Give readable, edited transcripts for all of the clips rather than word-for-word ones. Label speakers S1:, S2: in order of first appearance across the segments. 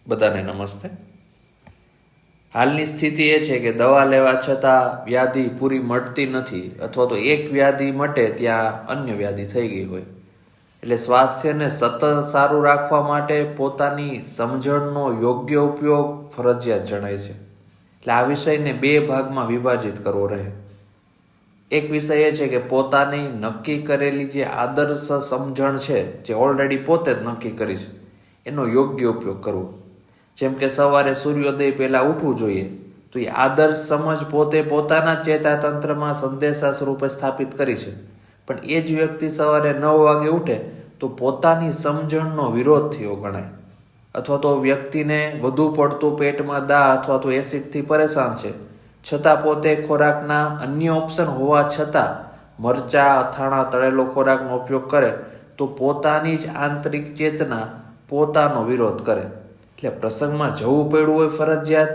S1: બધાને નમસ્તે। હાલની સ્થિતિ એ છે કે દવા લેવા છતાં વ્યાધિ પૂરી મટતી નથી, અથવા તો એક વ્યાધિ મટે ત્યાં અન્ય વ્યાધિ થઈ ગઈ હોય। એટલે સ્વાસ્થ્યને સતત સારું રાખવા માટે પોતાની સમજણનો યોગ્ય ઉપયોગ ફરજિયાત જણાય છે। એટલે આ વિષયને બે ભાગમાં વિભાજિત કરવો રહે। એક વિષય એ છે કે પોતાની નક્કી કરેલી જે આદર્શ સમજણ છે, જે ઓલરેડી પોતે જ નક્કી કરી છે, એનો યોગ્ય ઉપયોગ કરવો। જેમ કે સવારે સૂર્યોદય પહેલા ઉઠવું જોઈએ, તો એ આદર્શ સમજ પોતે પોતાના ચેતાતંત્રમાં સંદેશા સ્વરૂપે સ્થાપિત કરી છે। પણ એ જ વ્યક્તિ સવારે 9 વાગે ઉઠે તો પોતાની સમજણનો વિરોધ થયો ગણાય। અથવા તો વ્યક્તિને વધુ પડતું પેટમાં દા અથવા તો એસિડથી પરેશાન છે, છતાં પોતે ખોરાકના અન્ય ઓપ્શન હોવા છતાં મરચા, અથાણા, તળેલો ખોરાકનો ઉપયોગ કરે તો પોતાની જ આંતરિક ચેતના પોતાનો વિરોધ કરે। એટલે પ્રસંગમાં જવું પડ્યું હોય ફરજિયાત,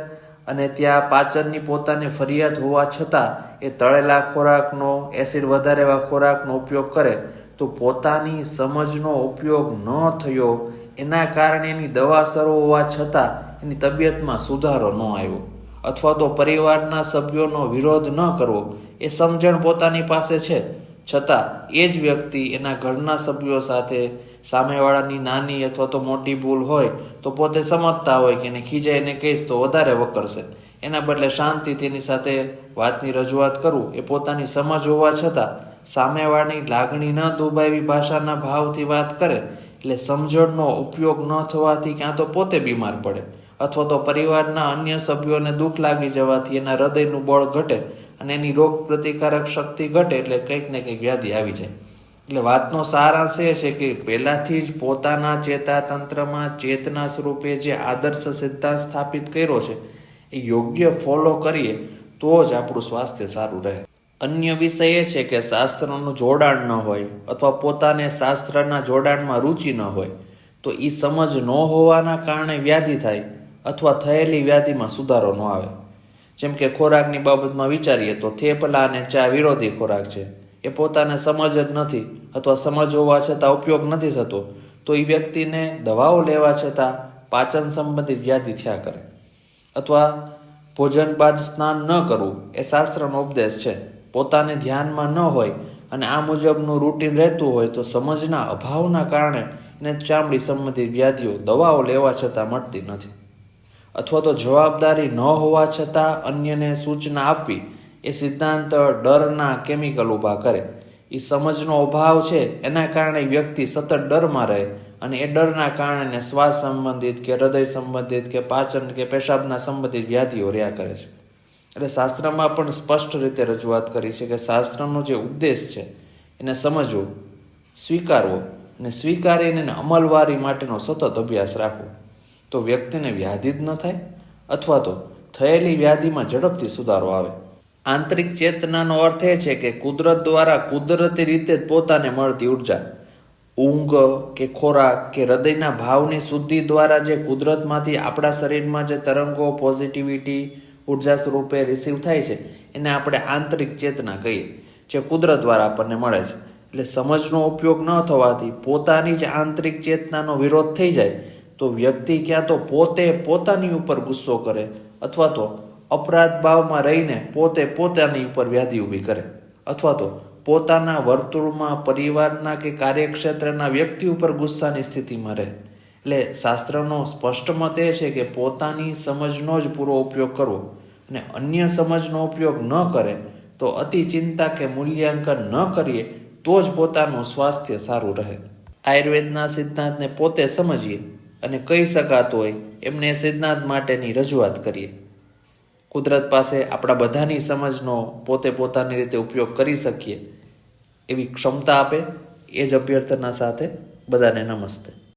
S1: અને ત્યાં પાચનની પોતાની ફરિયાદ હોવા છતાં એ તળેલા ખોરાકનો, એસિડ વધારે એવા ખોરાકનો ઉપયોગ કરે તો પોતાની સમજનો ઉપયોગ ન થયો, એના કારણે એની દવા શરૂ હોવા છતાં એની તબિયતમાં સુધારો ન આવ્યો। અથવા તો પરિવારના સભ્યોનો વિરોધ ન કરવો, એ સમજણ પોતાની પાસે છે, છતાં એ જ વ્યક્તિ એના ઘરના સભ્યો સાથે સામેવાળાની નાની અથવા તો મોટી ભૂલ હોય તો પોતે સમજતા હોય કે એને ખીજાઈને કહીશ તો વધારે વકરશે, એના બદલે શાંતિથી એની સાથે વાતની રજૂઆત કરવું, એ પોતાની સમજ હોવા છતાં સામેવાળાની લાગણી ન દુભાવી ભાષાના ભાવથી વાત કરે, એટલે સમજણનો ઉપયોગ ન થવાથી ક્યાં તો પોતે બીમાર પડે, અથવા તો પરિવારના અન્ય સભ્યોને દુઃખ લાગી જવાથી એના હૃદયનું બળ ઘટે અને એની રોગ પ્રતિકારક શક્તિ ઘટે, એટલે કંઈક ને કંઈક વ્યાધિ આવી જાય। એટલે વાતનો સારાંશ એ છે કે પહેલાથી જ પોતાના ચેતાતંત્રમાં ચેતના સ્વરૂપે જે આદર્શ સિદ્ધાંત સ્થાપિત કર્યો છે, એ યોગ્ય ફોલો કરીએ તો જ આપણું સ્વાસ્થ્ય સારું રહે। અન્ય વિષય એ છે કે શાસ્ત્રનું જોડાણ ન હોય, અથવા પોતાને શાસ્ત્રના જોડાણમાં રુચિ ન હોય, તો એ સમજ ન હોવાના કારણે વ્યાધિ થાય, અથવા થયેલી વ્યાધિમાં સુધારો ન આવે। જેમ કે ખોરાકની બાબતમાં વિચારીએ તો થેપલા અને ચા વિરોધી ખોરાક છે, એ પોતાને સમજ જ નથી, અથવા સમજ હોવા છતાં ઉપયોગ નથી થતો, તો એ વ્યક્તિને દવાઓ લેવા છતાં પાચન સંબંધિત વ્યાધિ થયા કરે। અથવા ભોજન બાદ સ્નાન ન કરવું એ શાસ્ત્રનો ઉપદેશ છે, પોતાને ધ્યાનમાં ન હોય અને આ મુજબનું રૂટીન રહેતું હોય તો સમજના અભાવના કારણે એને ચામડી સંબંધિત વ્યાધિઓ દવાઓ લેવા છતાં મટતી નથી। અથવા તો જવાબદારી ન હોવા છતાં અન્યને સૂચના આપવી, એ સિદ્ધાંત ડરના કેમિકલ ઊભા કરે। એ સમજનો અભાવ છે, એના કારણે વ્યક્તિ સતત ડરમાં રહે, અને એ ડરના કારણે શ્વાસ સંબંધિત કે હૃદય સંબંધિત કે પાચન કે પેશાબના સંબંધિત વ્યાધિઓ રહ્યા કરે છે। એટલે શાસ્ત્રમાં પણ સ્પષ્ટ રીતે રજૂઆત કરી છે કે શાસ્ત્રનો જે ઉપદેશ છે એને સમજવો, સ્વીકારવો, અને સ્વીકારીને એને અમલવારી માટેનો સતત અભ્યાસ રાખવો, તો વ્યક્તિને વ્યાધિ જ ન થાય, અથવા તો થયેલી વ્યાધિમાં ઝડપથી સુધારો આવે। આંતરિક ચેતનાનો અર્થ એ છે કે કુદરત દ્વારા કુદરતી રીતે જ પોતાને મળતી ઉર્જા, ઊંઘ કે ખોરાક કે હૃદયના ભાવની શુદ્ધિ દ્વારા જે કુદરતમાંથી આપણા શરીરમાં જે તરંગો પોઝિટિવિટી ઉર્જા સ્વરૂપે રિસીવ થાય છે, એને આપણે આંતરિક ચેતના કહીએ, જે કુદરત દ્વારા આપણને મળે છે। એટલે સમજનો ઉપયોગ ન થવાથી પોતાની જ આંતરિક ચેતનાનો વિરોધ થઈ જાય તો વ્યક્તિ ક્યાં તો પોતે પોતાની ઉપર ગુસ્સો કરે, અથવા તો અપરાધ ભાવમાં રહીને પોતે પોતાની ઉપર વ્યાધિ ઊભી કરે, અથવા તો પોતાના વર્તુળમાં પરિવારના કે કાર્યક્ષેત્રના વ્યક્તિ ઉપર ગુસ્સાની સ્થિતિમાં રહે। એટલે શાસ્ત્રનો સ્પષ્ટ મત એ છે કે પોતાની સમજનો જ પૂરો ઉપયોગ કરવો, અને અન્ય સમજનો ઉપયોગ ન કરે તો અતિ ચિંતા કે મૂલ્યાંકન ન કરીએ તો જ પોતાનું સ્વાસ્થ્ય સારું રહે। આયુર્વેદના સિદ્ધાંતને પોતે સમજીએ અને કહી શકાતું હોય એમને એ સિદ્ધાંત માટેની રજૂઆત કરીએ। કુદરત પાસે આપણા બધાની સમજનો પોતે પોતાની રીતે ઉપયોગ કરી શકીએ એવી ક્ષમતા આપે, એ જ અભ્યર્થના સાથે બધાને નમસ્તે।